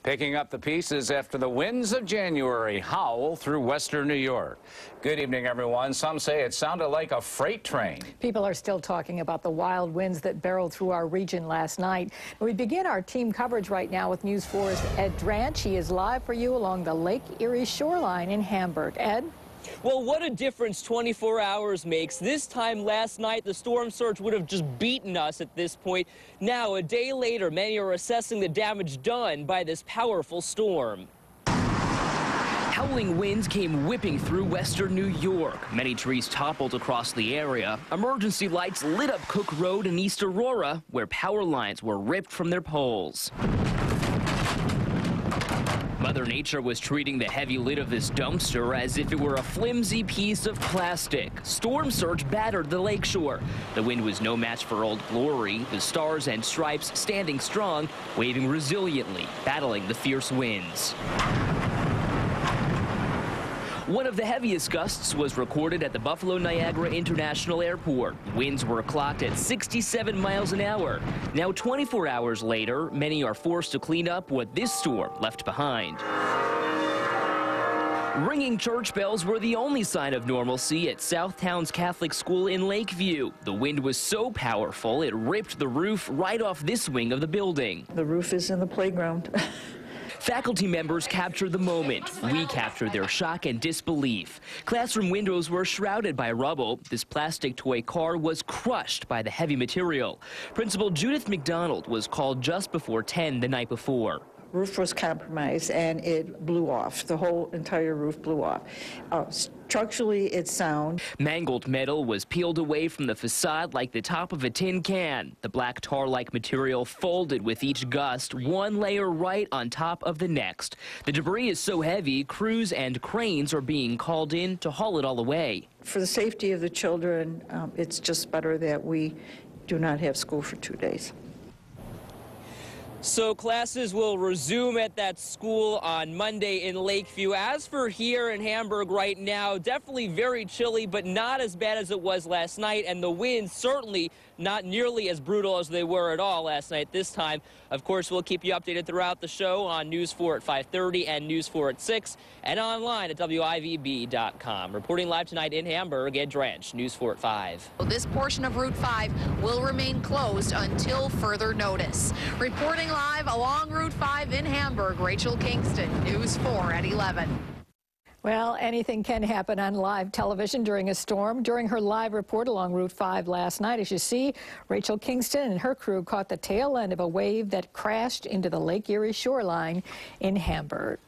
Picking up the pieces after the winds of January howl through western New York. Good evening, everyone. Some say it sounded like a freight train. People are still talking about the wild winds that barreled through our region last night. We begin our team coverage right now with News 4's Ed Dranch. He is live for you along the Lake Erie shoreline in Hamburg. Ed? Well, what a difference 24 hours makes. This time last night, the storm surge would have just beaten us at this point. Now, a day later, many are assessing the damage done by this powerful storm. Howling winds came whipping through western New York. Many trees toppled across the area. Emergency lights lit up Cook Road in East Aurora, where power lines were ripped from their poles. Mother Nature was treating the heavy lid of this dumpster as if it were a flimsy piece of plastic. Storm surge battered the lakeshore. The wind was no match for Old Glory, the stars and stripes standing strong, waving resiliently, battling the fierce winds. One of the heaviest gusts was recorded at the Buffalo-Niagara International Airport. Winds were clocked at 67 miles an hour. Now, 24 hours later, many are forced to clean up what this storm left behind. Ringing church bells were the only sign of normalcy at Southtowns Catholic School in Lakeview. The wind was so powerful, it ripped the roof right off this wing of the building. The roof is in the playground. Faculty members captured the moment. We captured their shock and disbelief. Classroom windows were shrouded by rubble. This plastic toy car was crushed by the heavy material. Principal Judith McDonald was called just before 10 the night before. Roof was compromised and it blew off. The whole entire roof blew off. Structurally, it's sound. Mangled metal was peeled away from the facade like the top of a tin can. The black tar-like material folded with each gust, one layer right on top of the next. The debris is so heavy, crews and cranes are being called in to haul it all away. For the safety of the children, it's just better that we do not have school for 2 days. So classes will resume at that school on Monday in Lakeview. As for here in Hamburg right now, definitely very chilly, but not as bad as it was last night. And the winds certainly not nearly as brutal as they were at all last night this time. Of course, we'll keep you updated throughout the show on News 4 at 5:30 and News 4 at 6 and online at WIVB.com. Reporting live tonight in Hamburg, Ed Dranch, News 4 at 5. This portion of Route 5 will remain closed until further notice. Reporting live along Route 5 in Hamburg, Rachel Kingston, News 4 at 11. Well, anything can happen on live television during a storm. During her live report along Route 5 last night, as you see, Rachel Kingston and her crew caught the tail end of a wave that crashed into the Lake Erie shoreline in Hamburg.